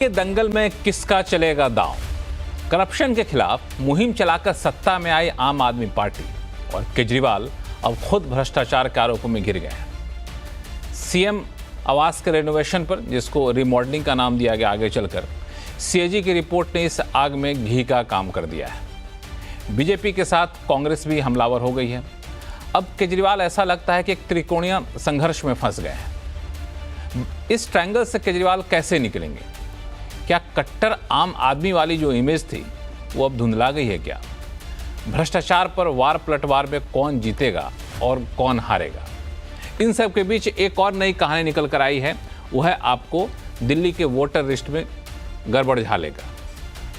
के दंगल में किसका चलेगा दांव? करप्शन के खिलाफ मुहिम चलाकर सत्ता में आई आम आदमी पार्टी और केजरीवाल अब खुद भ्रष्टाचार के आरोपों में घिर गए हैं। सीएम आवास के रेनोवेशन पर, जिसको रिमॉडलिंग का नाम दिया गया, आगे चलकर सीएजी की रिपोर्ट ने इस आग में घी का काम कर दिया है। बीजेपी के साथ कांग्रेस भी हमलावर हो गई है। अब केजरीवाल ऐसा लगता है कि एक त्रिकोणीय संघर्ष में फंस गए हैं। इस ट्रायंगल से केजरीवाल कैसे निकलेंगे? क्या कट्टर आम आदमी वाली जो इमेज थी वो अब धुंधला गई है क्या? भ्रष्टाचार पर वार पलटवार में कौन जीतेगा और कौन हारेगा? इन सब के बीच एक और नई कहानी निकल कर आई है। वो है आपको दिल्ली के वोटर लिस्ट में गड़बड़ झालेगा।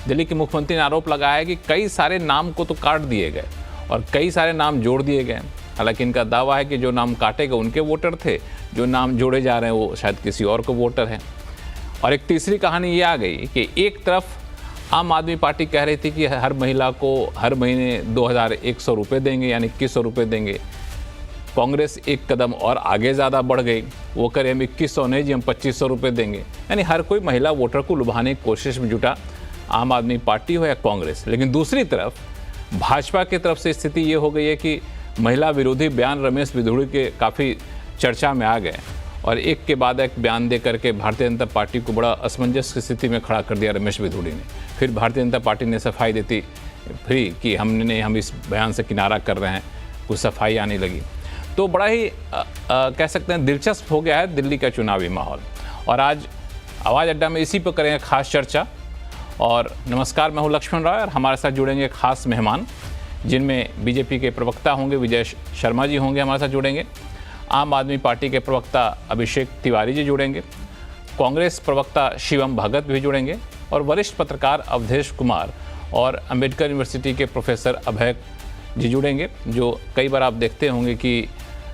दिल्ली के मुख्यमंत्री ने आरोप लगाया है कि कई सारे नाम को तो काट दिए गए और कई सारे नाम जोड़ दिए गए। हालांकि इनका दावा है कि जो नाम काटे गए उनके वोटर थे, जो नाम जोड़े जा रहे हैं वो शायद किसी और को वोटर हैं। और एक तीसरी कहानी ये आ गई कि एक तरफ आम आदमी पार्टी कह रही थी कि हर महिला को हर महीने 2100 रुपये देंगे, यानी 2100 रुपये देंगे। कांग्रेस एक कदम और आगे ज़्यादा बढ़ गई, वो करे हम 2100 नहीं जी, हम 2500 रुपये देंगे। यानी हर कोई महिला वोटर को लुभाने की कोशिश में जुटा, आम आदमी पार्टी हो या कांग्रेस। लेकिन दूसरी तरफ भाजपा की तरफ से स्थिति ये हो गई है कि महिला विरोधी बयान रमेश बिधूड़ी के काफ़ी चर्चा में आ गए और एक के बाद एक बयान दे करके भारतीय जनता पार्टी को बड़ा असमंजस की स्थिति में खड़ा कर दिया रमेश बिधूड़ी ने। फिर भारतीय जनता पार्टी ने सफाई देती फिरी कि हम इस बयान से किनारा कर रहे हैं, कुछ सफाई आने लगी। तो बड़ा ही कह सकते हैं दिलचस्प हो गया है दिल्ली का चुनावी माहौल। और आज आवाज़ अड्डा में इसी पर करेंगे खास चर्चा। और नमस्कार, मैं हूँ लक्ष्मण राय और हमारे साथ जुड़ेंगे खास मेहमान, जिनमें बीजेपी के प्रवक्ता होंगे, विजय शर्मा जी होंगे हमारे साथ जुड़ेंगे। आम आदमी पार्टी के प्रवक्ता अभिषेक तिवारी जी जुड़ेंगे। कांग्रेस प्रवक्ता शिवम भगत भी जुड़ेंगे और वरिष्ठ पत्रकार अवधेश कुमार और अंबेडकर यूनिवर्सिटी के प्रोफेसर अभय जी जुड़ेंगे, जो कई बार आप देखते होंगे कि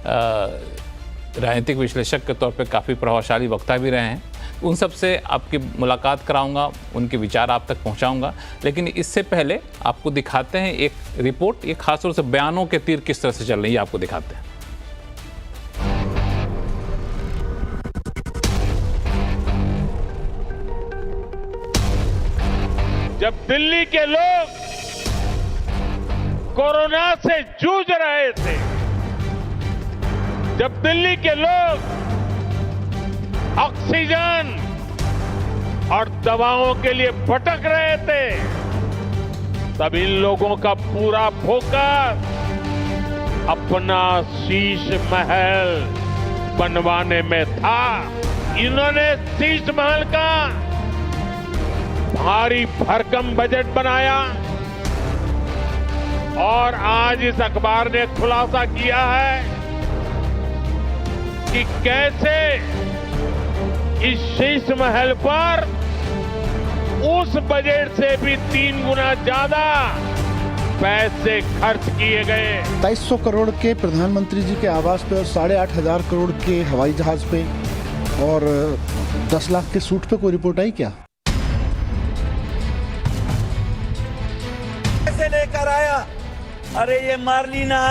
राजनीतिक विश्लेषक के तौर पे काफ़ी प्रभावशाली वक्ता भी रहे हैं। उन सब से आपकी मुलाकात कराऊंगा, उनके विचार आप तक पहुंचाऊंगा। लेकिन इससे पहले आपको दिखाते हैं एक रिपोर्ट। ये खासतौर से बयानों के तीर किस तरह से चल रही है आपको दिखाते हैं। जब दिल्ली के लोग कोरोना से जूझ रहे थे, जब दिल्ली के लोग ऑक्सीजन और दवाओं के लिए भटक रहे थे, तब इन लोगों का पूरा फोकस अपना शीश महल बनवाने में था। इन्होंने शीश महल का भारी भरकम बजट बनाया और आज इस अखबार ने खुलासा किया है कि कैसे इस शीश महल पर उस बजट से भी 3 गुना ज्यादा पैसे खर्च किए गए। 2300 करोड़ के प्रधानमंत्री जी के आवास पे और 8500 करोड़ के हवाई जहाज पे और 10 लाख के सूट पे कोई रिपोर्ट आई क्या? कैसे लेकर आया? अरे ये मार्लिना,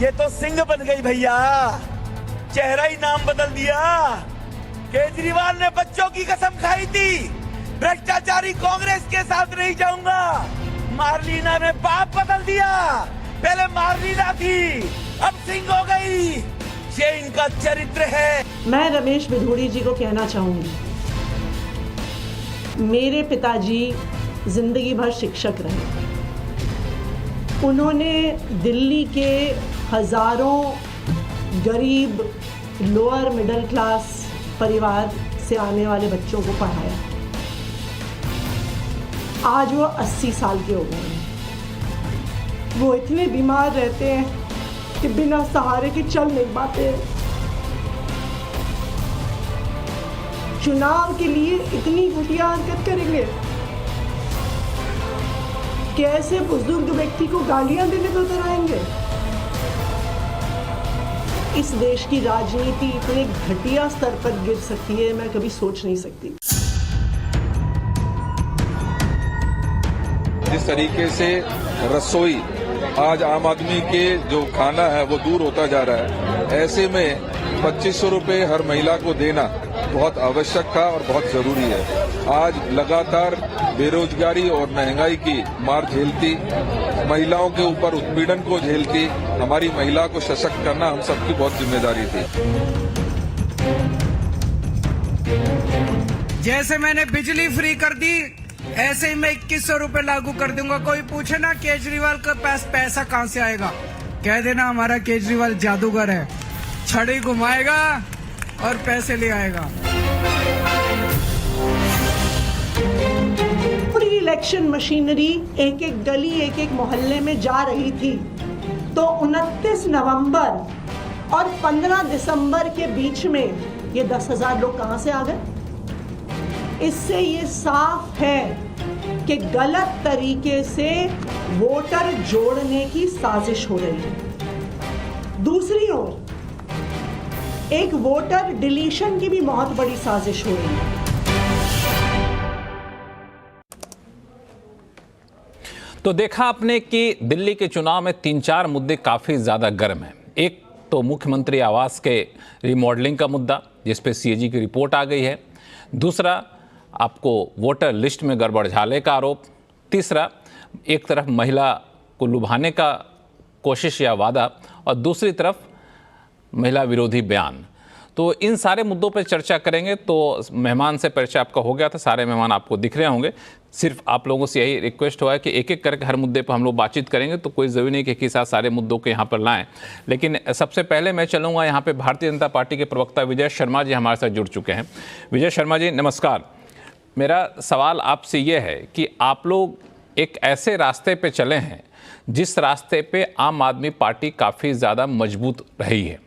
ये तो सिंह बन गई भैया, चेहरा ही नाम बदल दिया। केजरीवाल ने बच्चों की कसम खाई थी, भ्रष्टाचारी कांग्रेस के साथ नहीं जाऊंगा। मार्लिना ने बाप बदल दिया, पहले मार्लिना थी अब सिंह हो गई। ये इनका चरित्र है। मैं रमेश बिधूड़ी जी को कहना चाहूंगी, मेरे पिताजी जिंदगी भर शिक्षक रहे। उन्होंने दिल्ली के हजारों गरीब लोअर मिडिल क्लास परिवार से आने वाले बच्चों को पढ़ाया। आज वो 80 साल के हो गए हैं। वो इतने बीमार रहते हैं कि बिना सहारे के चल नहीं पाते। चुनाव के लिए इतनी घटिया हरकत करेंगे? कैसे बुजुर्ग व्यक्ति को गालियां देने पर उतर आएंगे? इस देश की राजनीति इतने घटिया स्तर पर गिर सकती है, मैं कभी सोच नहीं सकती। जिस तरीके से रसोई आज आम आदमी के जो खाना है वो दूर होता जा रहा है, ऐसे में 2500 रुपये हर महिला को देना बहुत आवश्यक था और बहुत जरूरी है। आज लगातार बेरोजगारी और महंगाई की मार झेलती, महिलाओं के ऊपर उत्पीड़न को झेलती हमारी महिला को सशक्त करना हम सबकी बहुत जिम्मेदारी थी। जैसे मैंने बिजली फ्री कर दी, ऐसे ही मैं 2100 रुपए लागू कर दूंगा। कोई पूछे ना केजरीवाल के पास पैसा कहां से आएगा, कह देना हमारा केजरीवाल जादूगर है, छड़ी घुमाएगा और पैसे ले आएगा। पूरी इलेक्शन मशीनरी एक एक गली एक एक मोहल्ले में जा रही थी, तो 29 नवंबर और 15 दिसंबर के बीच में ये 10,000 लोग कहां से आ गए? इससे ये साफ है कि गलत तरीके से वोटर जोड़ने की साजिश हो रही है। दूसरी ओर एक वोटर डिलीशन की भी बहुत बड़ी साजिश हो रही है। तो देखा आपने कि दिल्ली के चुनाव में 3-4 मुद्दे काफी ज्यादा गर्म हैं। एक तो मुख्यमंत्री आवास के रिमॉडलिंग का मुद्दा, जिस पे सीएजी की रिपोर्ट आ गई है। दूसरा, आपको वोटर लिस्ट में गड़बड़झाले का आरोप। तीसरा, एक तरफ महिला को लुभाने का कोशिश या वादा, और दूसरी तरफ महिला विरोधी बयान। तो इन सारे मुद्दों पर चर्चा करेंगे। तो मेहमान से परिचय आपका हो गया था, सारे मेहमान आपको दिख रहे होंगे। सिर्फ आप लोगों से यही रिक्वेस्ट हुआ है कि एक एक करके हर मुद्दे पर हम लोग बातचीत करेंगे, तो कोई ज़रूरी नहीं कि एक ही साथ सारे मुद्दों को यहाँ पर लाएं। लेकिन सबसे पहले मैं चलूँगा यहाँ पे भारतीय जनता पार्टी के प्रवक्ता विजय शर्मा जी हमारे साथ जुड़ चुके हैं। विजय शर्मा जी नमस्कार। मेरा सवाल आपसे ये है कि आप लोग एक ऐसे रास्ते पे चले हैं जिस रास्ते पे आम आदमी पार्टी काफ़ी ज़्यादा मजबूत रही है,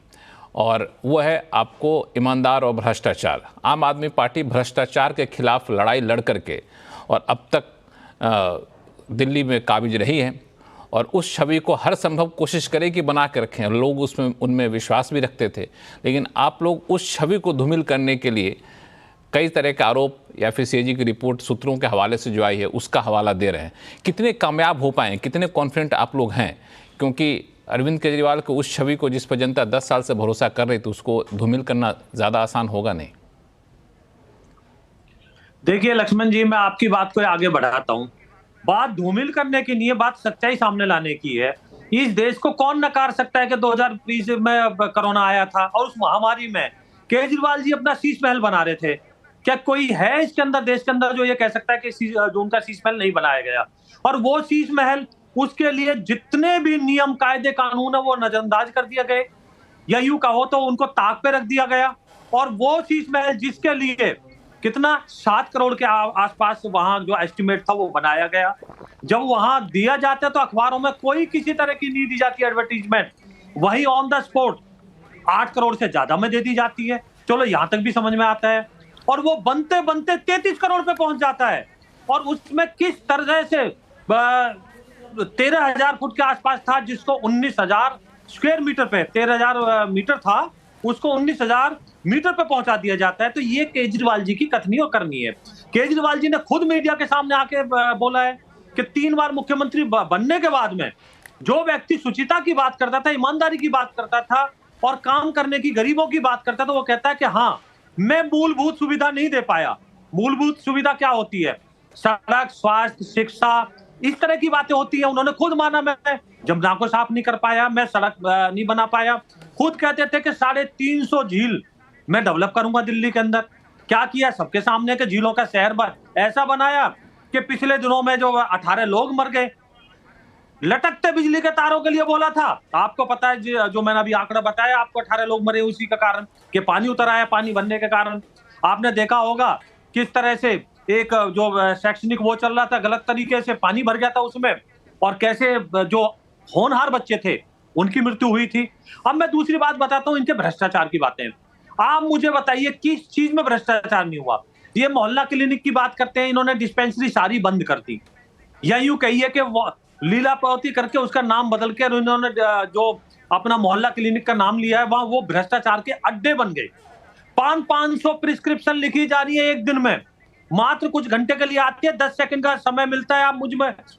और वो है आपको ईमानदार और भ्रष्टाचार। आम आदमी पार्टी भ्रष्टाचार के खिलाफ लड़ाई लड़ करके और अब तक दिल्ली में काबिज रही है, और उस छवि को हर संभव कोशिश करेगी बना के रखें। लोग उसमें उनमें विश्वास भी रखते थे, लेकिन आप लोग उस छवि को धूमिल करने के लिए कई तरह के आरोप या फिर सीएजी की रिपोर्ट सूत्रों के हवाले से जो आई है उसका हवाला दे रहे हैं। कितने कामयाब हो पाए, कितने कॉन्फिडेंट आप लोग हैं? क्योंकि अरविंद केजरीवाल को उस छवि को जिस पर जनता 10 साल से भरोसा कर रही थी, उसको धूमिल करना ज़्यादा आसान होगा नहीं। देखिए लक्ष्मण जी, मैं आपकी बात को आगे बढ़ाता हूं। बात धूमिल करने की नहीं है, बात सच्चाई सामने लाने की है। इस देश को कौन नकार सकता है कि 2020 में कोरोना आया था और उस महामारी में केजरीवाल जी अपना शीश महल बना रहे थे। क्या कोई है इसके अंदर, देश के अंदर, जो ये कह सकता है कि जो उनका शीश महल नहीं बनाया गया? और वो शीश महल, उसके लिए जितने भी नियम कायदे कानून है वो नजरअंदाज कर दिया गए, या यूं कहो तो उनको ताक पे रख दिया गया। और वो शीश महल जिसके लिए कितना 7 करोड़ के आसपास वहां जो एस्टिमेट था वो बनाया गया, जब वहां दिया जाता है तो अखबारों में कोई किसी तरह की नहीं दी जाती एडवर्टीजमेंट, वही ऑन द स्पॉट 8 करोड़ से ज्यादा में दे दी जाती है। चलो यहां तक भी समझ में आता है। और वो बनते बनते 33 करोड़ पे पहुंच जाता है। और उसमें किस तरह से 13,000 फुट के आसपास था, जिसको 19,000 स्क्वायर मीटर पे, 13,000 मीटर था, उसको 19,000 मीटर पे पहुंचा दिया जाता है। तो ये केजरीवाल जी की कथनी और करनी है। केजरीवाल जी ने खुद मीडिया के सामने आके बोला है कि 3 बार मुख्यमंत्री बनने के बाद में जो व्यक्ति शुचिता की बात करता था, ईमानदारी की बात करता था और काम करने की, गरीबों की बात करता था, वो कहता है कि हाँ, मैं मूलभूत सुविधा नहीं दे पाया। मूलभूत सुविधा क्या होती है? सड़क, स्वास्थ्य, शिक्षा, इस तरह की बातें होती है। उन्होंने खुद माना, मैं जमुना को साफ नहीं कर पाया, मैं सड़क नहीं बना पाया। खुद कहते थे कि 350 झील मैं डेवलप करूंगा दिल्ली के अंदर। क्या किया? सबके सामने के झीलों का शहर ऐसा बनाया कि पिछले दिनों में जो 18 लोग मर गए। लटकते बिजली के तारों के लिए बोला था। आपको पता है जो मैंने अभी आंकड़ा बताया आपको, 18 लोग मरे उसी के कारण कि पानी उतर आया, पानी भरने के कारण। आपने देखा होगा किस तरह से एक जो शैक्षणिक वो चल रहा था, गलत तरीके से पानी भर गया था उसमें, और कैसे जो होनहार बच्चे थे उनकी मृत्यु हुई थी। अब मैं दूसरी बात बताता हूं, इनके भ्रष्टाचार की बातें। आप मुझे बताइए किस चीज में भ्रष्टाचार नहीं हुआ? ये मोहल्ला क्लिनिक की बात करते हैं, इन्होंने डिस्पेंसरी सारी बंद कर दी, या यूं कहिए कि लीला पावती करके उसका नाम बदल के इन्होंने जो अपना मोहल्ला क्लिनिक का नाम लिया है, वहां वो भ्रष्टाचार के अड्डे बन गए। 500 प्रिस्क्रिप्शन लिखी जा रही है एक दिन में, मात्र कुछ घंटे के लिए आती है, 10 सेकंड का समय मिलता है। आप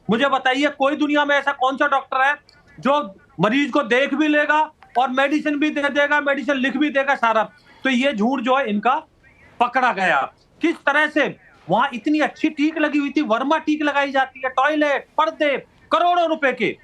मुझे बताइए, कोई दुनिया में ऐसा कौन सा डॉक्टर है जो मरीज को देख भी लेगा और मेडिसिन भी दे देगा, मेडिसिन लिख भी देगा सारा? तो ये झूठ जो है इनका पकड़ा गया। किस तरह से वहां इतनी अच्छी टीक लगी हुई थी, वर्मा टीक लगाई जाती है, टॉयलेट, पर्दे, करोड़ों रुपए के,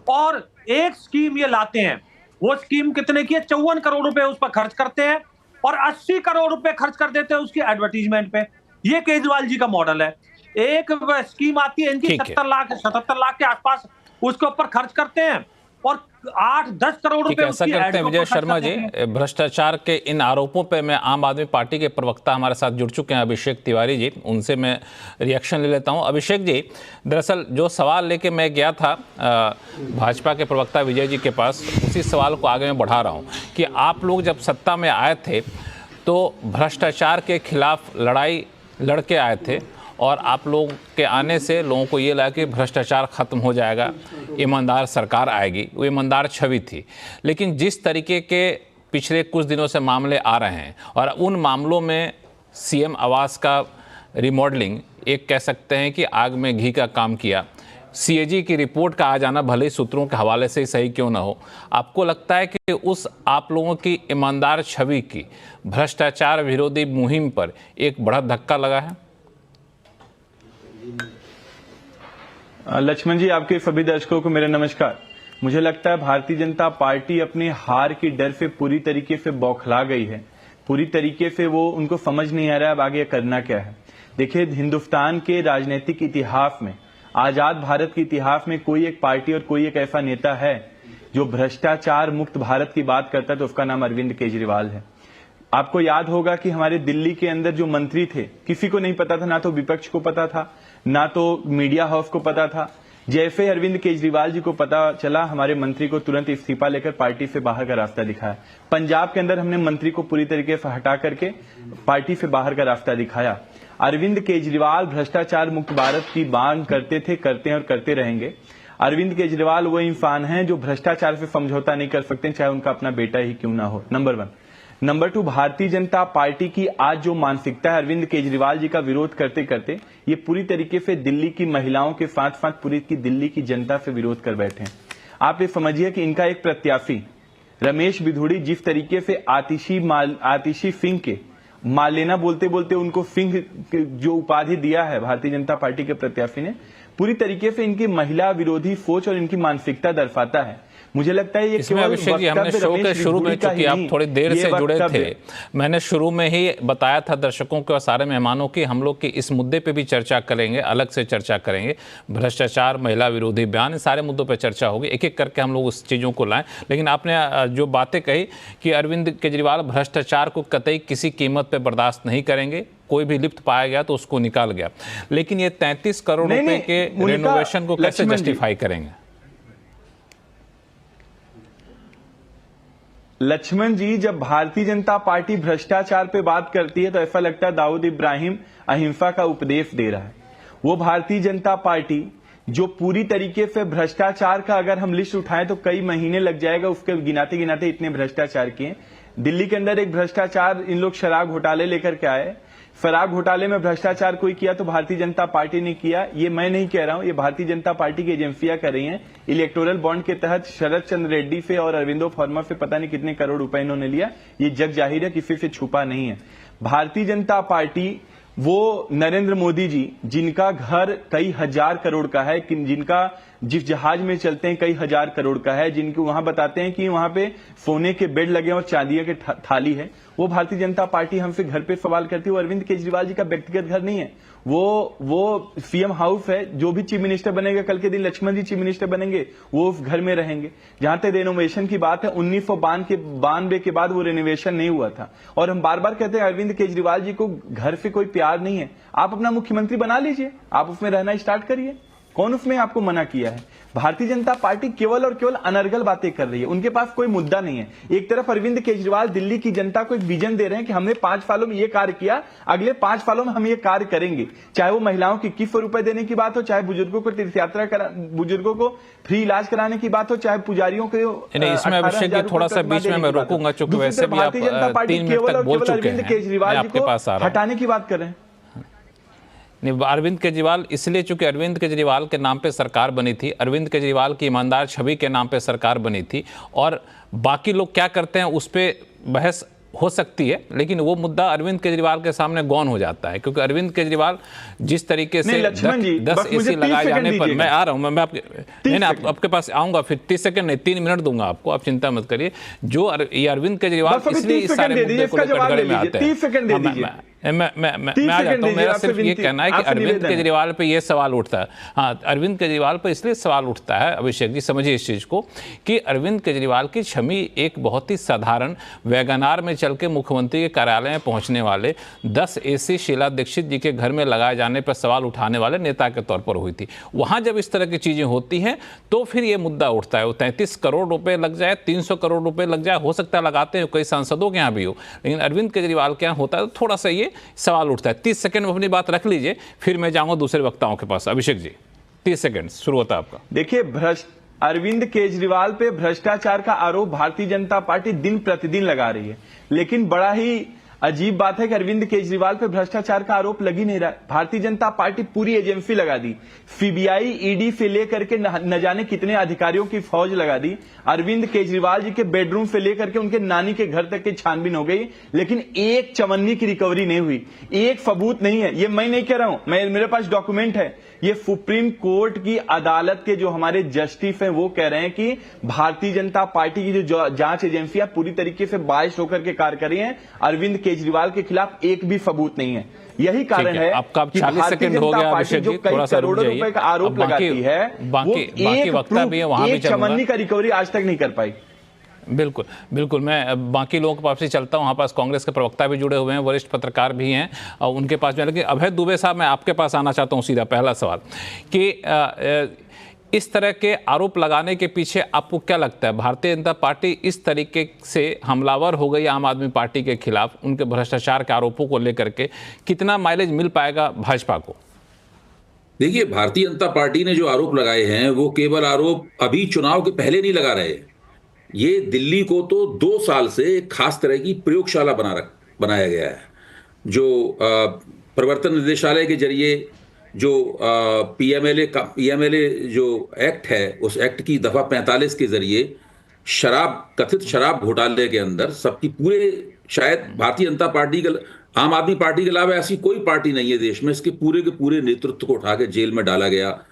और एक स्कीम ये लाते हैं, वो स्कीम कितने की है? 54 करोड़ रुपए उस पर खर्च करते हैं और 80 करोड़ रुपए खर्च कर देते हैं उसकी एडवर्टीजमेंट पे। ये केजरीवाल जी का मॉडल है। एक स्कीम आती है इनकी 70 लाख 77 लाख के आसपास, उसके ऊपर खर्च करते हैं और 8-10 करोड़ रुपए ऐसा करते हैं। विजय शर्मा जी, भ्रष्टाचार के इन आरोपों पे मैं आम आदमी पार्टी के प्रवक्ता हमारे साथ जुड़ चुके हैं अभिषेक तिवारी जी, उनसे मैं रिएक्शन ले लेता हूं। अभिषेक जी, दरअसल जो सवाल लेके मैं गया था भाजपा के प्रवक्ता विजय जी के पास, उसी सवाल को आगे मैं बढ़ा रहा हूं कि आप लोग जब सत्ता में आए थे तो भ्रष्टाचार के खिलाफ लड़ाई लड़के आए थे और आप लोग के आने से लोगों को ये लगा कि भ्रष्टाचार खत्म हो जाएगा, ईमानदार सरकार आएगी, वो ईमानदार छवि थी। लेकिन जिस तरीके के पिछले कुछ दिनों से मामले आ रहे हैं और उन मामलों में सीएम आवास का रिमॉडलिंग एक कह सकते हैं कि आग में घी का काम किया, सीएजी की रिपोर्ट का आ जाना भले ही सूत्रों के हवाले से ही सही क्यों ना हो, आपको लगता है कि उस आप लोगों की ईमानदार छवि की भ्रष्टाचार विरोधी मुहिम पर एक बड़ा धक्का लगा है? लक्ष्मण जी, आपके सभी दर्शकों को मेरा नमस्कार। मुझे लगता है भारतीय जनता पार्टी अपने हार की डर से पूरी तरीके से बौखला गई है। पूरी तरीके से वो उनको समझ नहीं आ रहा है अब आगे करना क्या है। देखिए, हिंदुस्तान के राजनीतिक इतिहास में, आजाद भारत के इतिहास में कोई एक पार्टी और कोई एक ऐसा नेता है जो भ्रष्टाचार मुक्त भारत की बात करता है तो उसका नाम अरविंद केजरीवाल है। आपको याद होगा कि हमारे दिल्ली के अंदर जो मंत्री थे, किसी को नहीं पता था, ना तो विपक्ष को पता था, ना तो मीडिया हाउस को पता था। जैसे अरविंद केजरीवाल जी को पता चला, हमारे मंत्री को तुरंत इस्तीफा लेकर पार्टी से बाहर का रास्ता दिखाया। पंजाब के अंदर हमने मंत्री को पूरी तरीके से हटा करके पार्टी से बाहर का रास्ता दिखाया। अरविंद केजरीवाल भ्रष्टाचार मुक्त भारत की मांग करते थे, करते हैं और करते रहेंगे। अरविंद केजरीवाल वो इंसान हैं जो भ्रष्टाचार से समझौता नहीं कर सकते, चाहे उनका अपना बेटा ही क्यों ना हो, number 1। Number 2, Bharatiya Janata party की आज जो मानसिकता है, अरविंद केजरीवाल जी का विरोध करते करते ये पूरी तरीके से दिल्ली की महिलाओं के साथ साथ पूरी की दिल्ली की जनता से विरोध कर बैठे हैं। आप ये समझिए कि इनका एक प्रत्याशी रमेश बिधूड़ी जिस तरीके से आतिशी सिंह के माल लेना बोलते बोलते उनको सिंह जो उपाधि दिया है भारतीय जनता पार्टी के प्रत्याशी ने, पूरी तरीके से इनकी महिला विरोधी सोच और इनकी मानसिकता दर्शाता है। मुझे लगता है ये इसमें अभिषेक जी, हमने शो के शुरू में, चूंकि आप थोड़ी देर से जुड़े थे, मैंने शुरू में ही बताया था दर्शकों को और सारे मेहमानों की हम लोग की इस मुद्दे पे भी चर्चा करेंगे, अलग से चर्चा करेंगे। भ्रष्टाचार, महिला विरोधी बयान, इन सारे मुद्दों पे चर्चा होगी, एक एक करके हम लोग उस चीज़ों को लाएं। लेकिन आपने जो बातें कही कि अरविंद केजरीवाल भ्रष्टाचार को कतई किसी कीमत पर बर्दाश्त नहीं करेंगे, कोई भी लिप्त पाया गया तो उसको निकाल गया, लेकिन ये 33 करोड़ रुपए के रेनोवेशन को कैसे जस्टिफाई करेंगे? लक्ष्मण जी, जब भारतीय जनता पार्टी भ्रष्टाचार पे बात करती है तो ऐसा लगता है दाऊद इब्राहिम अहिंसा का उपदेश दे रहा है। वो भारतीय जनता पार्टी जो पूरी तरीके से भ्रष्टाचार का अगर हम लिस्ट उठाएं तो कई महीने लग जाएगा उसके गिनाते गिनाते, इतने भ्रष्टाचार किए। दिल्ली के अंदर एक भ्रष्टाचार, इन लोग शराब घोटाले लेकर के आए। शराब घोटाले में भ्रष्टाचार कोई किया तो भारतीय जनता पार्टी ने किया। ये मैं नहीं कह रहा हूं, ये भारतीय जनता पार्टी की एजेंसियां कर रही हैं। इलेक्टोरल बॉन्ड के तहत शरद चंद्र रेड्डी से और अरविंदो फार्मा से पता नहीं कितने करोड़ रुपए इन्होंने लिया। ये जग जाहिर है, किसी से छुपा नहीं है। भारतीय जनता पार्टी वो नरेंद्र मोदी जी जिनका घर कई हजार करोड़ का है, जिनका जिस जहाज में चलते हैं कई हजार करोड़ का है, जिनको वहां बताते हैं कि वहां पे सोने के बेड लगे और चांदिया के थाली है, वो भारतीय जनता पार्टी हमसे घर पे सवाल करती है। वो अरविंद केजरीवाल जी का व्यक्तिगत घर नहीं है, वो सीएम हाउस है। जो भी चीफ मिनिस्टर बनेगा, कल के दिन लक्ष्मण जी चीफ मिनिस्टर बनेंगे, वो उस घर में रहेंगे। जहां तक रेनोवेशन की बात है, 1992 के बाद वो रेनोवेशन नहीं हुआ था। और हम बार बार कहते हैं अरविंद केजरीवाल जी को घर से कोई प्यार नहीं है। आप अपना मुख्यमंत्री बना लीजिए, आप उसमें रहना स्टार्ट करिए, कौन उसमें आपको मना किया है? भारतीय जनता पार्टी केवल और केवल अनर्गल बातें कर रही है, उनके पास कोई मुद्दा नहीं है। एक तरफ अरविंद केजरीवाल दिल्ली की जनता को एक विजन दे रहे हैं कि हमने 5 सालों में ये कार्य किया, अगले 5 सालों में हम ये कार्य करेंगे। चाहे वो महिलाओं की 21 रुपए देने की बात हो, चाहे बुजुर्गों को तीर्थ यात्रा बुजुर्गों को फ्री इलाज कराने की बात हो, चाहे पुजारियों को। इसमें अभिषेक जी थोड़ा सा बीच में मैं रोकूंगा, चूंकि वैसे भी आप 3 मिनट तक बोल चुके हैं, केजरीवाल जी को हटाने की बात कर रहे हैं। अरविंद केजरीवाल इसलिए, चूंकि अरविंद केजरीवाल के नाम पे सरकार बनी थी, अरविंद केजरीवाल की ईमानदार छवि के नाम पे सरकार बनी थी, और बाकी लोग क्या करते हैं उस पर बहस हो सकती है, लेकिन वो मुद्दा अरविंद केजरीवाल के सामने गौन हो जाता है, क्योंकि अरविंद केजरीवाल जिस तरीके से 10 एसी लगाए जाने पर, मैं आ रहा हूं, मैं आपके पास आऊंगा, फिर 30 सेकंड नहीं 3 मिनट दूंगा आपको, आप चिंता मत करिए। जो ये अरविंद केजरीवाल इसलिए इस सारे मुद्दे को लेकर कटघरे में आते हैं, मैं आ जाता हूं। मेरा सिर्फ ये कहना है कि अरविंद केजरीवाल पे ये सवाल उठता है, हाँ, अरविंद केजरीवाल पे इसलिए सवाल उठता है, अभिषेक जी समझिए इस चीज को, कि अरविंद केजरीवाल की छवि एक बहुत ही साधारण वैगनार में चल के मुख्यमंत्री के कार्यालय में पहुंचने वाले 10 एसी शीला दीक्षित जी के घर में लगाए जाने पर सवाल उठाने वाले नेता के तौर पर हुई थी। वहां जब इस तरह की चीजें होती हैं तो फिर ये मुद्दा उठता है। वो 33 करोड़ रुपए लग जाए, 300 करोड़ रुपए लग जाए, हो सकता है लगाते हैं, कई सांसदों के यहाँ भी हो, लेकिन अरविंद केजरीवाल के यहाँ होता है तो थोड़ा सा ये सवाल उठता है। 30 सेकंड में अपनी बात रख लीजिए, फिर मैं जाऊंगा दूसरे वक्ताओं के पास। अभिषेक जी 30 सेकंड शुरू होता है आपका। देखिए, अरविंद केजरीवाल पे भ्रष्टाचार का आरोप भारतीय जनता पार्टी दिन प्रतिदिन लगा रही है, लेकिन बड़ा ही अजीब बात है कि अरविंद केजरीवाल पे भ्रष्टाचार का आरोप लग ही नहीं रहा। भारतीय जनता पार्टी पूरी एजेंसी लगा दी, सीबीआई, ईडी से लेकर के न जाने कितने अधिकारियों की फौज लगा दी। अरविंद केजरीवाल जी के बेडरूम से लेकर के उनके नानी के घर तक की छानबीन हो गई, लेकिन एक चवन्नी की रिकवरी नहीं हुई, एक सबूत नहीं है। ये मैं नहीं कह रहा हूं, मेरे पास डॉक्यूमेंट है। ये सुप्रीम कोर्ट की अदालत के जो हमारे जस्टिस हैं वो कह रहे हैं कि भारतीय जनता पार्टी की जो जांच एजेंसियां पूरी तरीके से बायस्ड होकर के कार्य कर रही हैं। अरविंद केजरीवाल के खिलाफ एक भी सबूत नहीं है। यही कारण है आपका 40 सेकंड हो गया अभिषेक जी, थोड़ा सा करोड़ों रुपए का आरोप लगाती है, बाकी वक्ता भी है, वहां भी चवन्नी का रिकवरी आज तक नहीं कर पाई। बिल्कुल बिल्कुल, मैं बाकी लोगों के पास से चलता हूँ। वहाँ पास कांग्रेस के प्रवक्ता भी जुड़े हुए हैं, वरिष्ठ पत्रकार भी हैं, और उनके पास में, लेकिन अभय दुबे साहब मैं आपके पास आना चाहता हूँ। सीधा पहला सवाल कि इस तरह के आरोप लगाने के पीछे आपको क्या लगता है, भारतीय जनता पार्टी इस तरीके से हमलावर हो गई आम आदमी पार्टी के खिलाफ, उनके भ्रष्टाचार के आरोपों को लेकर के कितना माइलेज मिल पाएगा भाजपा को? देखिए, भारतीय जनता पार्टी ने जो आरोप लगाए हैं वो केवल आरोप अभी चुनाव के पहले नहीं लगा रहे। ये दिल्ली को तो 2 साल से एक खास तरह की प्रयोगशाला बनाया गया है, जो प्रवर्तन निदेशालय के जरिए जो पीएमएलए जो एक्ट है, उस एक्ट की दफा 45 के जरिए कथित शराब घोटाले के अंदर सबकी पूरे, शायद भारतीय जनता पार्टी के, आम आदमी पार्टी के अलावा ऐसी कोई पार्टी नहीं है देश में, इसके पूरे के पूरे नेतृत्व को उठा के जेल में डाला गया,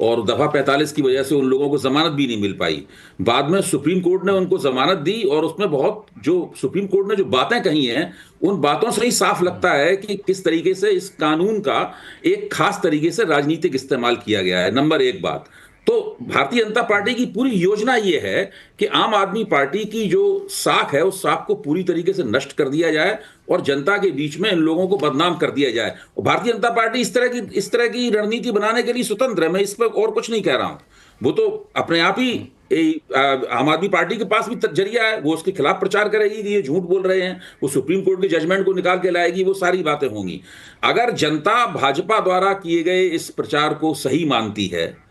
और दफा 45 की वजह से उन लोगों को जमानत भी नहीं मिल पाई। बाद में सुप्रीम कोर्ट ने उनको जमानत दी, और उसमें बहुत, जो सुप्रीम कोर्ट ने जो बातें कही हैं उन बातों से ही साफ लगता है कि किस तरीके से इस कानून का एक खास तरीके से राजनीतिक इस्तेमाल किया गया है। नंबर 1 बात तो भारतीय जनता पार्टी की पूरी योजना ये है कि आम आदमी पार्टी की जो साख है उस साख को पूरी तरीके से नष्ट कर दिया जाए और जनता के बीच में इन लोगों को बदनाम कर दिया जाए। और भारतीय जनता पार्टी इस तरह की रणनीति बनाने के लिए स्वतंत्र है, मैं इस पर और कुछ नहीं कह रहा हूं। वो तो अपने आप ही आम आदमी पार्टी के पास भी जरिया है, वो उसके खिलाफ प्रचार करेगी कि ये झूठ बोल रहे हैं, वो सुप्रीम कोर्ट के जजमेंट को निकाल के लाएगी, वो सारी बातें होंगी। अगर जनता भाजपा द्वारा किए गए इस प्रचार को सही मानती है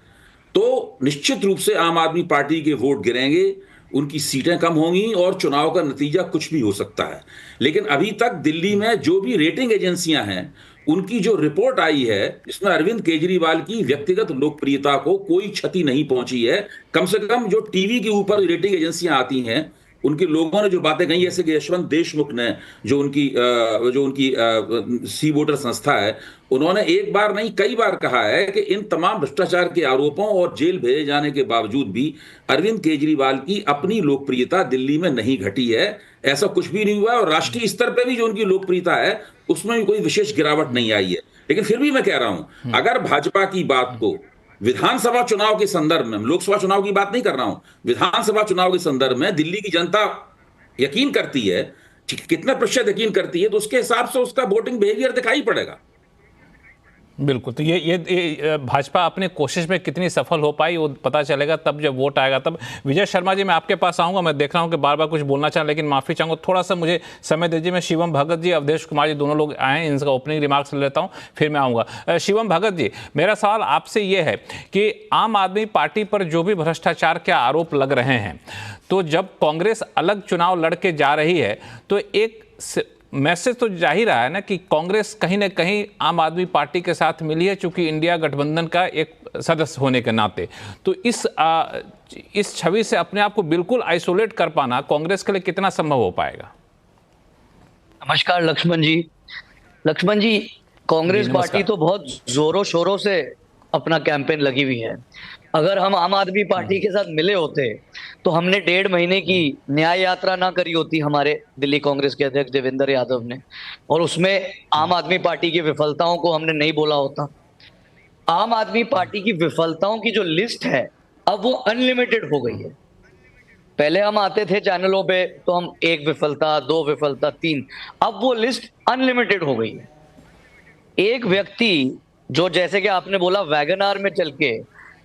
तो निश्चित रूप से आम आदमी पार्टी के वोट गिरेंगे, उनकी सीटें कम होंगी और चुनाव का नतीजा कुछ भी हो सकता है। लेकिन अभी तक दिल्ली में जो भी रेटिंग एजेंसियां हैं उनकी जो रिपोर्ट आई है, इसमें अरविंद केजरीवाल की व्यक्तिगत लोकप्रियता को कोई क्षति नहीं पहुंची है। कम से कम जो टीवी के ऊपर रेटिंग एजेंसियां आती हैं उनके लोगों ने जो बातें कही, जैसे कि यशवंत देशमुख ने, जो उनकी सी वोटर संस्था है, उन्होंने एक बार नहीं कई बार कहा है कि इन तमाम भ्रष्टाचार के आरोपों और जेल भेजे जाने के बावजूद भी अरविंद केजरीवाल की अपनी लोकप्रियता दिल्ली में नहीं घटी है, ऐसा कुछ भी नहीं हुआ। और राष्ट्रीय स्तर पर भी जो उनकी लोकप्रियता है उसमें भी कोई विशेष गिरावट नहीं आई है। लेकिन फिर भी मैं कह रहा हूं, अगर भाजपा की बात को विधानसभा चुनाव के संदर्भ में, लोकसभा चुनाव की बात नहीं कर रहा हूं, विधानसभा चुनाव के संदर्भ में दिल्ली की जनता यकीन करती है, कितना प्रतिशत यकीन करती है, तो उसके हिसाब से उसका वोटिंग बिहेवियर दिखाई पड़ेगा। बिल्कुल, तो ये भाजपा अपने कोशिश में कितनी सफल हो पाई वो पता चलेगा तब जब वोट आएगा तब। विजय शर्मा जी, मैं आपके पास आऊंगा, मैं देख रहा हूं कि बार बार कुछ बोलना चाहें, लेकिन माफी चाहूंगा, थोड़ा सा मुझे समय दीजिए। मैं शिवम भगत जी, अवधेश कुमार जी दोनों लोग आए हैं, इनका ओपनिंग रिमार्क्स ले लेता हूं, फिर मैं आऊंगा। शिवम भगत जी, मेरा सवाल आपसे ये है कि आम आदमी पार्टी पर जो भी भ्रष्टाचार के आरोप लग रहे हैं, तो जब कांग्रेस अलग चुनाव लड़ के जा रही है तो एक मैसेज तो जाहिर रहा है ना कि कांग्रेस कहीं ना कहीं आम आदमी पार्टी के साथ मिली है, चूंकि इंडिया गठबंधन का एक सदस्य होने के नाते। तो इस छवि से अपने आप को बिल्कुल आइसोलेट कर पाना कांग्रेस के लिए कितना संभव हो पाएगा? नमस्कार लक्ष्मण जी। लक्ष्मण जी, कांग्रेस जी, पार्टी तो बहुत जोरों शोरों से अपना कैंपेन लगी हुई है। अगर हम आम आदमी पार्टी के साथ मिले होते तो हमने 1.5 महीने की न्याय यात्रा ना करी होती हमारे दिल्ली कांग्रेस के अध्यक्ष देवेंद्र यादव ने, और उसमें आम आदमी पार्टी की विफलताओं को हमने नहीं बोला होता। आम आदमी पार्टी की विफलताओं की जो लिस्ट है अब वो अनलिमिटेड हो गई है। पहले हम आते थे चैनलों पे तो हम 1 विफलता, 2 विफलता, 3, अब वो लिस्ट अनलिमिटेड हो गई है। एक व्यक्ति जो, जैसे कि आपने बोला, वैगनार में चल के,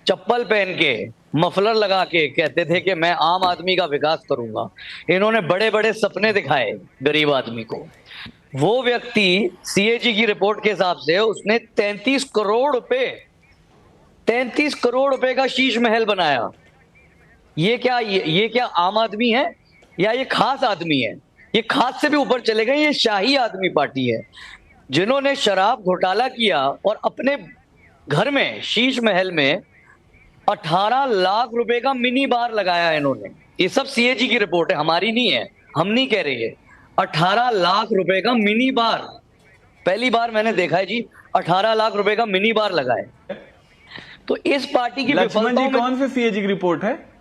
चप्पल पहन के, मफलर लगा के कहते थे कि मैं आम आदमी का विकास करूंगा, इन्होंने बड़े बड़े सपने दिखाए गरीब आदमी को। वो व्यक्ति सीएजी की रिपोर्ट के हिसाब से उसने 33 करोड़ रुपए का शीश महल बनाया। ये क्या आम आदमी है या ये खास आदमी है? ये खास से भी ऊपर चले गए, ये शाही आदमी पार्टी है जिन्होंने शराब घोटाला किया और अपने घर में शीश महल में 18 लाख रुपए का मिनी बार लगाया इन्होंने। ये सब सीएजी की रिपोर्ट है, हमारी नहीं है, हम नहीं कह रहे। 18 लाख रुपए का मिनी बार पहली बार मैंने देखा है जी। 18 लाख रुपए का मिनी बार लगाए। तो इस पार्टी की लक्ष्मण जी, विफलताओं में कौन से सीएजी की रिपोर्ट है?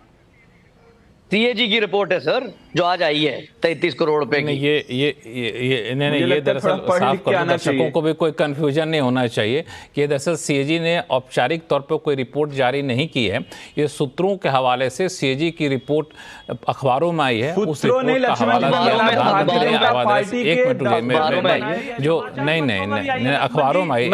सीएजी की रिपोर्ट है सर, जो आज आई है 33 करोड़ रुपए की। ये दरअसल साफ कर दूं, दर्शकों को भी कोई कंफ्यूजन नहीं होना चाहिए कि ये दरअसल सीएजी ने औपचारिक तौर पर कोई रिपोर्ट जारी नहीं की है। ये सूत्रों के हवाले से सीएजी की रिपोर्ट अखबारों में आई है। उस रिपोर्ट का हवाला नहीं, अखबारों में आई।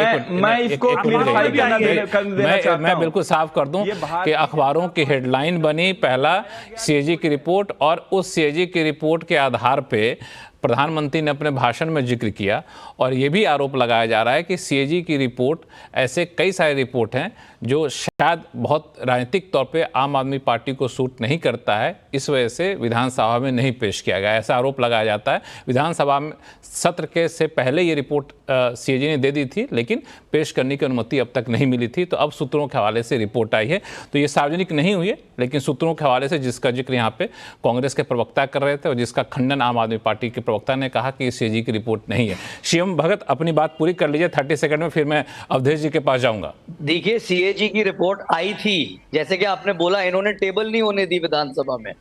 मैं बिल्कुल साफ कर दूं कि अखबारों की हेडलाइन बनी पहला सीएजी की रिपोर्ट, और उस सीएजी की रिपोर्ट के आधार पे प्रधानमंत्री ने अपने भाषण में जिक्र किया। और ये भी आरोप लगाया जा रहा है कि सीएजी की रिपोर्ट, ऐसे कई सारे रिपोर्ट हैं जो शायद बहुत राजनीतिक तौर पे आम आदमी पार्टी को सूट नहीं करता है, इस वजह से विधानसभा में नहीं पेश किया गया, ऐसा आरोप लगाया जाता है। विधानसभा में सत्र के से पहले ये रिपोर्ट सीएजी ने दे दी थी, लेकिन पेश करने की अनुमति अब तक नहीं मिली थी। तो अब सूत्रों के हवाले से रिपोर्ट आई है। तो ये सार्वजनिक नहीं हुई है, लेकिन सूत्रों के हवाले से, जिसका जिक्र यहाँ पे कांग्रेस के प्रवक्ता कर रहे थे और जिसका खंडन आम आदमी पार्टी के प्रवक्ता ने कहा कि ये सीएजी की रिपोर्ट नहीं है। शिवम भगत, अपनी बात पूरी कर लीजिए 30 सेकंड में, फिर मैं अवधेश जी के पास जाऊंगा। देखिए, सीएजी की रिपोर्ट आई थी, जैसे कि आपने बोला, इन्होंने टेबल नहीं होने दी विधानसभा में।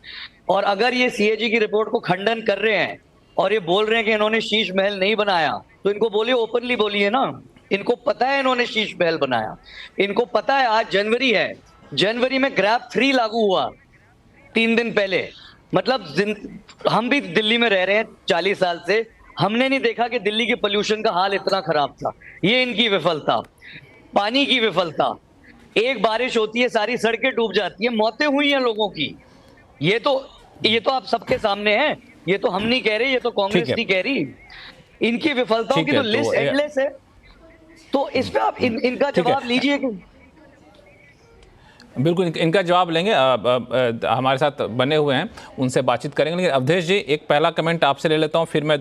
और अगर ये सीएजी की रिपोर्ट को खंडन कर रहे हैं और ये बोल रहे हैं कि इन्होंने शीश महल नहीं बनाया, तो इनको बोलिए, ओपनली बोलिए ना। इनको पता है इन्होंने शीश महल बनाया, इनको पता है। आज जनवरी है, जनवरी में ग्रैब 3 लागू हुआ 3 दिन पहले। मतलब हम भी दिल्ली में रह रहे हैं 40 साल से, हमने नहीं देखा कि दिल्ली के पोल्यूशन का हाल इतना खराब था। ये इनकी विफलता, पानी की विफलता। एक बारिश होती है, सारी सड़कें डूब जाती है, मौतें हुई हैं लोगों की। ये तो आप सबके सामने है, ये तो हम नहीं कह रहे, ये तो कांग्रेस नहीं कह रही। इनकी विफलताओं की तो लिस्ट एंडलेस है। तो इस पे आप इनका जवाब लीजिए कि बिल्कुल इनका जवाब लेंगे। हमारे साथ बने हुए हैं, उनसे बातचीत करेंगे। लेकिन अवधेश जी, एक पहला कमेंट आपसे ले लेता हूं, फिर मैं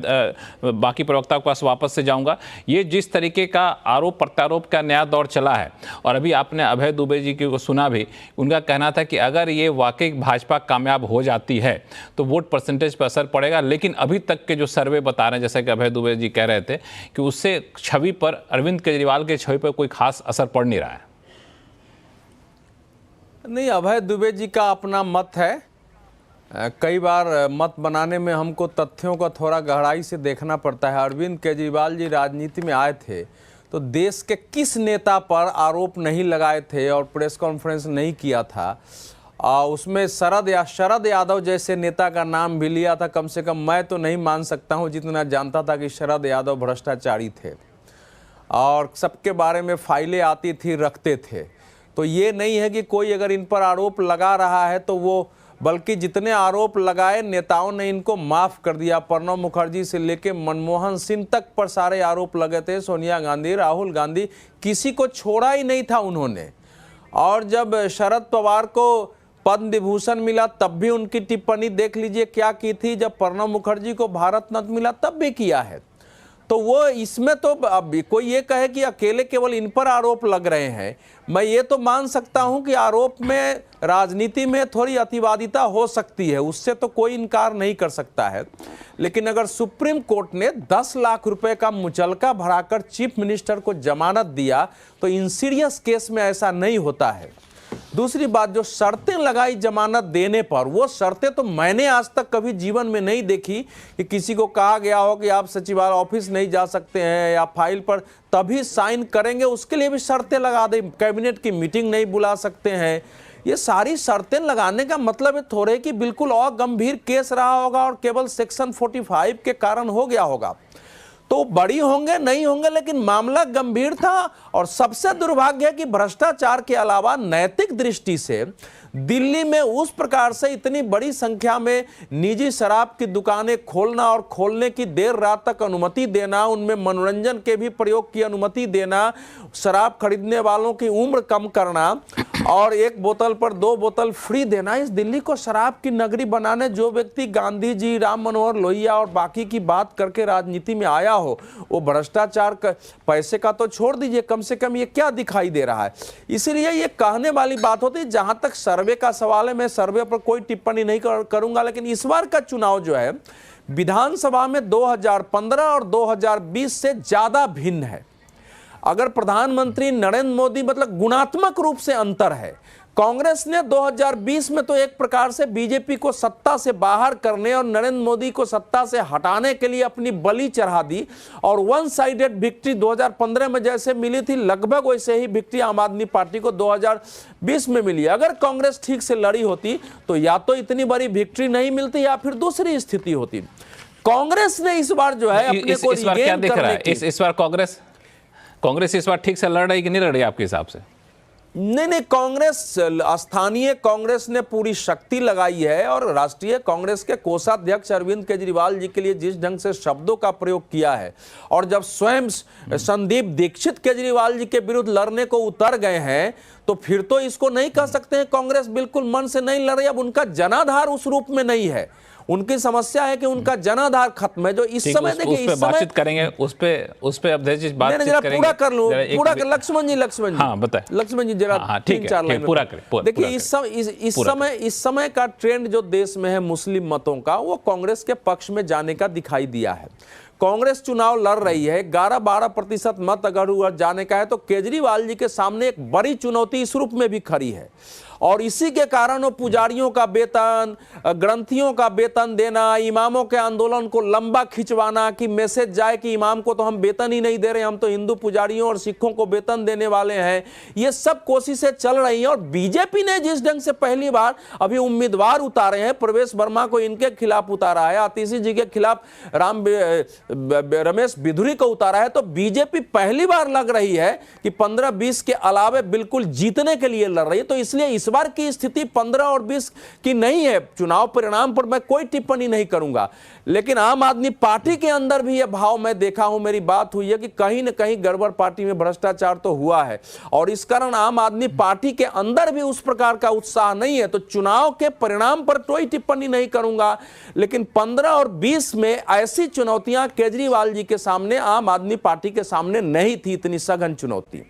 बाकी प्रवक्ता के पास वापस से जाऊंगा। ये जिस तरीके का आरोप प्रत्यारोप का नया दौर चला है, और अभी आपने अभय दुबे जी को सुना भी, उनका कहना था कि अगर ये वाकई भाजपा कामयाब हो जाती है तो वोट परसेंटेज पर असर पड़ेगा। लेकिन अभी तक के जो सर्वे बता रहे हैं, जैसा कि अभय दुबे जी कह रहे थे, कि उससे छवि पर, अरविंद केजरीवाल के छवि पर कोई खास असर पड़ नहीं रहा है। नहीं, अभय दुबे जी का अपना मत है। कई बार मत बनाने में हमको तथ्यों का थोड़ा गहराई से देखना पड़ता है। अरविंद केजरीवाल जी राजनीति में आए थे तो देश के किस नेता पर आरोप नहीं लगाए थे और प्रेस कॉन्फ्रेंस नहीं किया था, उसमें शरद यादव जैसे नेता का नाम भी लिया था। कम से कम मैं तो नहीं मान सकता हूं, जितना जानता था कि शरद यादव भ्रष्टाचारी थे और सबके बारे में फाइलें आती थी, रखते थे। तो ये नहीं है कि कोई अगर इन पर आरोप लगा रहा है तो वो, बल्कि जितने आरोप लगाए नेताओं ने इनको माफ़ कर दिया। प्रणब मुखर्जी से लेके मनमोहन सिंह तक पर सारे आरोप लगे थे। सोनिया गांधी, राहुल गांधी, किसी को छोड़ा ही नहीं था उन्होंने। और जब शरद पवार को पद्म विभूषण मिला तब भी उनकी टिप्पणी देख लीजिए क्या की थी। जब प्रणब मुखर्जी को भारत रत्न मिला तब भी किया है। तो वो इसमें तो अब कोई ये कहे कि अकेले केवल इन पर आरोप लग रहे हैं, मैं ये तो मान सकता हूं कि आरोप में राजनीति में थोड़ी अतिवादिता हो सकती है, उससे तो कोई इनकार नहीं कर सकता है। लेकिन अगर सुप्रीम कोर्ट ने 10 लाख रुपए का मुचलका भराकर चीफ मिनिस्टर को जमानत दिया तो इन सीरियस केस में ऐसा नहीं होता है। दूसरी बात, जो शर्तें लगाई जमानत देने पर, वो शर्तें तो मैंने आज तक कभी जीवन में नहीं देखी कि किसी को कहा गया हो कि आप सचिवालय ऑफिस नहीं जा सकते हैं या फाइल पर तभी साइन करेंगे, उसके लिए भी शर्तें लगा दे, कैबिनेट की मीटिंग नहीं बुला सकते हैं। ये सारी शर्तें लगाने का मतलब है थोड़े कि बिल्कुल और गंभीर केस रहा होगा और केवल सेक्शन 45 के कारण हो गया होगा, तो बड़ी होंगे नहीं होंगे, लेकिन मामला गंभीर था। और सबसे दुर्भाग्य है कि भ्रष्टाचार के अलावा नैतिक दृष्टि से दिल्ली में उस प्रकार से इतनी बड़ी संख्या में निजी शराब की दुकानें खोलना और खोलने की देर रात तक अनुमति देना, उनमें मनोरंजन के भी प्रयोग की अनुमति देना, शराब खरीदने वालों की उम्र कम करना और 1 बोतल पर 2 बोतल फ्री देना, इस दिल्ली को शराब की नगरी बनाने जो व्यक्ति गांधी जी, राम मनोहर लोहिया और बाकी की बात करके राजनीति में आया हो, वो भ्रष्टाचार का पैसे का तो छोड़ दीजिए, कम से कम ये क्या दिखाई दे रहा है। इसीलिए ये कहने वाली बात होती है। जहां तक सर्वे का सवाल है, मैं सर्वे पर कोई टिप्पणी नहीं करूंगा, लेकिन इस बार का चुनाव जो है विधानसभा में 2015 और 2020 से ज्यादा भिन्न है। अगर प्रधानमंत्री नरेंद्र मोदी, मतलब गुणात्मक रूप से अंतर है। कांग्रेस ने 2020 में तो एक प्रकार से बीजेपी को सत्ता से बाहर करने और नरेंद्र मोदी को सत्ता से हटाने के लिए अपनी बलि चढ़ा दी और वन साइडेड विक्ट्री 2015 में जैसे मिली थी, लगभग वैसे ही विक्ट्री आम आदमी पार्टी को 2020 में मिली। अगर कांग्रेस ठीक से लड़ी होती तो या तो इतनी बड़ी विक्ट्री नहीं मिलती या फिर दूसरी स्थिति होती। कांग्रेस ने इस बार जो है अपने को इस बार क्या दिख रहा है, इस बार कांग्रेस इस बार ठीक से लड़ रही कि नहीं लड़ रही आपके हिसाब से? नहीं, कांग्रेस, स्थानीय कांग्रेस ने पूरी शक्ति लगाई है और राष्ट्रीय कांग्रेस के कोषाध्यक्ष अरविंद केजरीवाल जी के लिए जिस ढंग से शब्दों का प्रयोग किया है, और जब स्वयं संदीप दीक्षित केजरीवाल जी के विरुद्ध लड़ने को उतर गए हैं, तो फिर तो इसको नहीं कह सकते हैं कांग्रेस बिल्कुल मन से नहीं लड़ रही। अब उनका जनाधार उस रूप में नहीं है। उनकी समस्या है कि उनका जनाधार खत्म है, जो इस समय देखिए इस समय बातचीत करेंगे, उस पे अध्यक्ष बातचीत करेंगे। पूरा कर लूं, पूरा कर लक्ष्मण जी हाँ बताएं। लक्ष्मण जी जरा 3-4 लाइन पूरा करें। देखिए इस समय का ट्रेंड जो देश में है मुस्लिम मतों का, वो कांग्रेस के पक्ष में जाने का दिखाई दिया है। कांग्रेस चुनाव लड़ रही है, 11-12% मत अगर जाने का है तो केजरीवाल जी के सामने एक बड़ी चुनौती इस रूप में भी खड़ी है। और इसी के कारण वो पुजारियों का वेतन, ग्रंथियों का वेतन देना, इमामों के आंदोलन को लंबा खिंचवाना कि मैसेज जाए कि इमाम को तो हम वेतन ही नहीं दे रहे, हम तो हिंदू पुजारियों और सिखों को वेतन देने वाले हैं, ये सब कोशिशें चल रही हैं। और बीजेपी ने जिस ढंग से पहली बार अभी उम्मीदवार उतारे हैं, प्रवेश वर्मा को इनके खिलाफ उतारा है, आतिशी जी के खिलाफ रमेश बिधुरी को उतारा है, तो बीजेपी पहली बार लग रही है कि 15-20 के अलावे बिल्कुल जीतने के लिए लड़ रही है। तो इसलिए इस बार की स्थिति 15 और 20 की नहीं है। चुनाव परिणाम पर मैं कोई टिप्पणी नहीं करूंगा, लेकिन आम आदमी पार्टी के अंदर भी यह भाव मैं देखा हूं, मेरी बात हुई है कि कहीं न कहीं गड़बड़ पार्टी में भ्रष्टाचार तो हुआ है और इस कारण आम आदमी पार्टी के अंदर भी उस प्रकार का उत्साह नहीं है। तो चुनाव के परिणाम पर कोई टिप्पणी नहीं करूंगा, लेकिन 15 और 20 में ऐसी चुनौतियां केजरीवाल जी के सामने, आम आदमी पार्टी के सामने नहीं थी, इतनी सघन चुनौती।